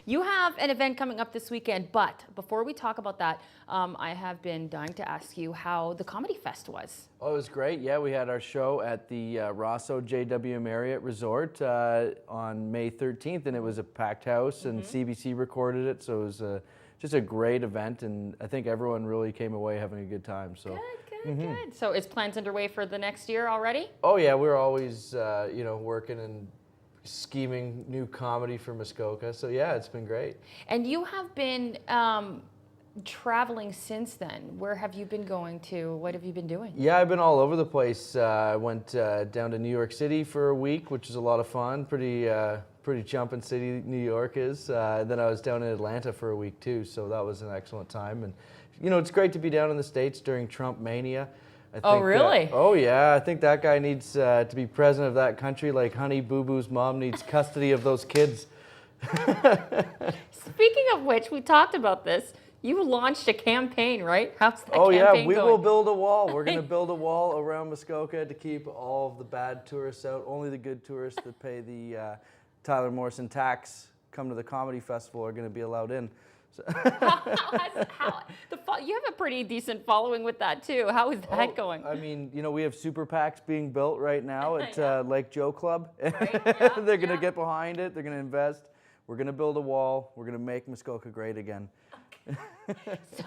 You have an event coming up this weekend, but before we talk about that, I have been dying to ask you how the Comedy Fest was. Oh, it was great. Yeah, we had our show at the Rosso JW Marriott Resort on May 13th, and it was a packed house, and CBC recorded it, so it was just a great event, and I think everyone really came away having a good time. So. Good. So is plans underway for the next year already? Oh yeah, we're always working and scheming new comedy for Muskoka. So yeah, it's been great. And you have been traveling since then. Where have you been going to? What have you been doing? Yeah, I've been all over the place. I went down to New York City for a week, which is a lot of fun. Pretty jumping city New York is. Then I was down in Atlanta for a week too, so that was an excellent time. And it's great to be down in the States during Trump mania. I think, really? Oh yeah, I think that guy needs to be president of that country like Honey Boo Boo's mom needs custody of those kids. Speaking of which, we talked about this. You launched a campaign, right? How's that campaign going? We will build a wall. We're going to build a wall around Muskoka to keep all of the bad tourists out. Only the good tourists that pay the Tyler Morrison tax come to the comedy festival are going to be allowed in. So you have a pretty decent following with that too. How is that going? I mean, we have super PACs being built right now at Lake Joe Club. Right, yeah, They're going to get behind it. They're going to invest. We're going to build a wall. We're going to make Muskoka great again. So,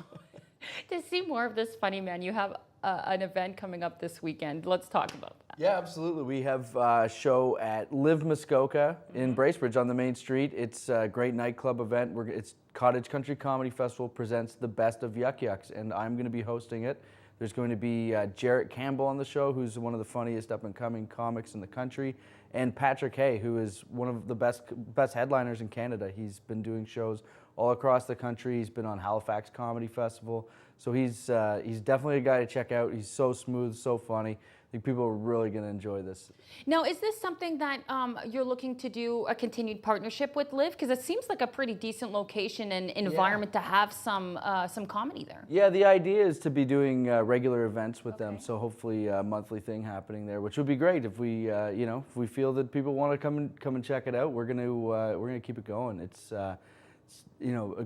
to see more of this funny man, you have an event coming up this weekend. Let's talk about that. Yeah, absolutely. We have a show at Liv Muskoka in Bracebridge on the main street. It's a great nightclub event. It's Cottage Comedy Festival presents the best of Yuck Yucks, and I'm going to be hosting it. There's going to be Jarrett Campbell on the show, who's one of the funniest up-and-coming comics in the country, and Patrick Haye, who is one of the best headliners in Canada. He's been doing shows all across the country. He's been on Halifax Comedy Festival. So he's definitely a guy to check out. He's so smooth, so funny. I think people are really going to enjoy this. Now, is this something that you're looking to do a continued partnership with Liv? Because it seems like a pretty decent location and environment to have some comedy there. Yeah, the idea is to be doing regular events with them. So hopefully a monthly thing happening there, which would be great if we if we feel that people want to come and check it out. We're gonna keep it going. It's a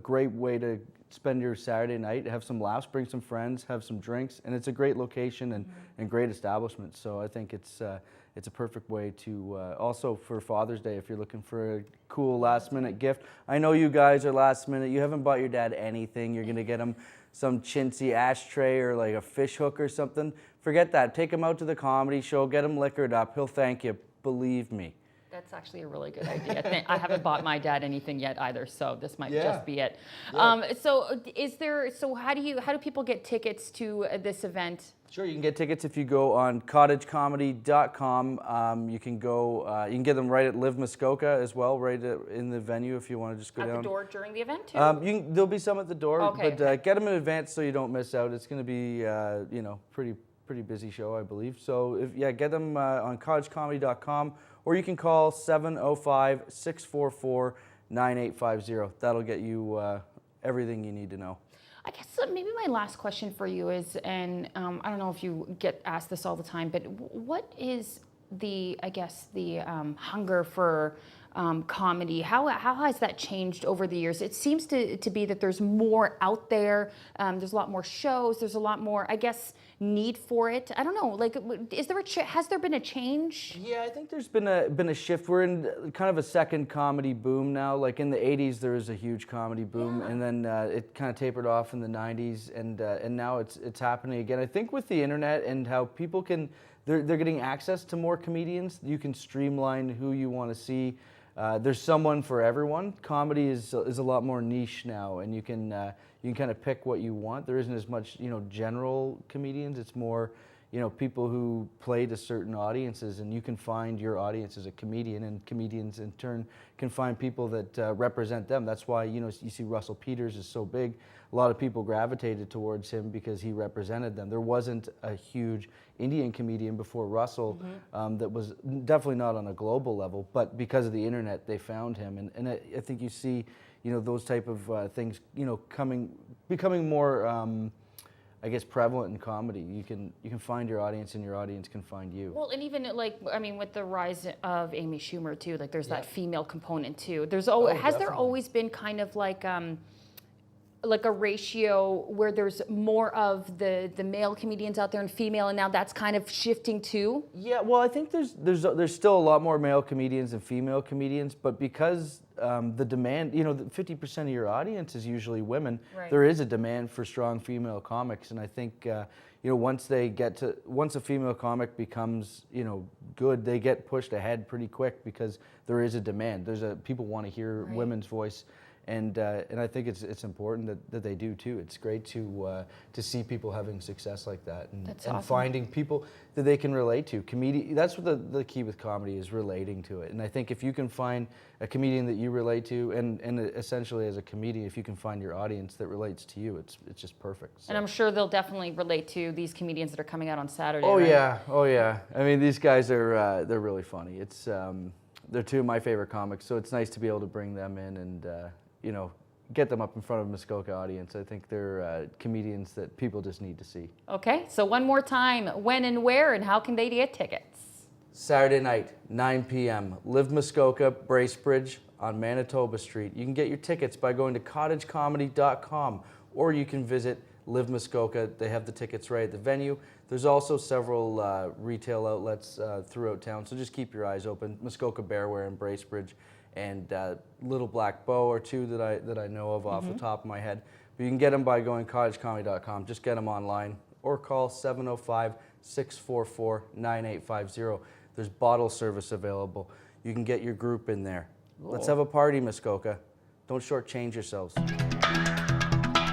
great way to spend your Saturday night, have some laughs, bring some friends, have some drinks, and it's a great location and great establishment. So I think it's a perfect way to also for Father's Day if you're looking for a cool last minute gift. I know you guys are last minute. You haven't bought your dad anything. You're gonna get him some chintzy ashtray or like a fish hook or something. Forget that. Take him out to the comedy show. Get him liquored up. He'll thank you. Believe me. That's actually a really good idea. I haven't bought my dad anything yet either, so this might just be it. Yeah. So how do people get tickets to this event? Sure, you can get tickets if you go on cottagecomedy.com. You can get them right at Liv Muskoka as well, right in the venue if you want to just go down. At the door during the event too? There'll be some at the door, but get them in advance so you don't miss out. It's going to be pretty busy show, I believe. So get them on cottagecomedy.com, or you can call 705-644-9850. That'll get you everything you need to know. I guess maybe my last question for you is, and I don't know if you get asked this all the time, but what is the hunger for comedy? How has that changed over the years? It seems to be that there's more out there. There's a lot more shows. There's a lot more, I guess, need for it. I don't know. Like, has there been a change? Yeah, I think there's been a shift. We're in kind of a second comedy boom now. Like in the '80s, there was a huge comedy boom, and then it kind of tapered off in the '90s, and now it's happening again. I think with the internet and how people can, they're getting access to more comedians. You can streamline who you want to see. There's someone for everyone. Comedy is a lot more niche now, and you can kind of pick what you want. There isn't as much general comedians. It's more people who play to certain audiences, and you can find your audience as a comedian, and comedians in turn can find people that represent them. That's why you see Russell Peters is so big. A lot of people gravitated towards him because he represented them. There wasn't a huge Indian comedian before Russell that was definitely not on a global level, but because of the internet, they found him. And I think you see, those type of things, becoming more, I guess, prevalent in comedy. You can find your audience, and your audience can find you. Well, and even like, I mean, with the rise of Amy Schumer too, like there's Yeah. that female component too. Has there Definitely. always been kind of like a ratio where there's more of the male comedians out there and female, and now that's kind of shifting too? Yeah, well, I think there's still a lot more male comedians than female comedians, but because the demand, 50% of your audience is usually women, Right. there is a demand for strong female comics, and I think once a female comic becomes good, they get pushed ahead pretty quick because there is a demand. People want to hear Right. women's voice. And I think it's important that they do too. It's great to see people having success like that, and Awesome. finding people that they can relate to. That's what the key with comedy is, relating to it. And I think if you can find a comedian that you relate to, and essentially as a comedian, if you can find your audience that relates to you, it's just perfect. So. And I'm sure they'll definitely relate to these comedians that are coming out on Saturday. Oh right? yeah, oh yeah. I mean, these guys are they're really funny. They're two of my favorite comics, so it's nice to be able to bring them in and. Get them up in front of a Muskoka audience. I think they're comedians that people just need to see. Okay, so one more time, when and where and how can they get tickets? Saturday night, 9 p.m., Liv Muskoka, Bracebridge on Manitoba Street. You can get your tickets by going to cottagecomedy.com, or you can visit Liv Muskoka. They have the tickets right at the venue. There's also several retail outlets throughout town, so just keep your eyes open. Muskoka Bearware in Bracebridge, and Little Black Bow or two that I know of off the top of my head. But you can get them by going cottagecomedy.com. Just get them online or call 705-644-9850. There's bottle service available. You can get your group in there. Let's have a party, Muskoka. Don't shortchange yourselves.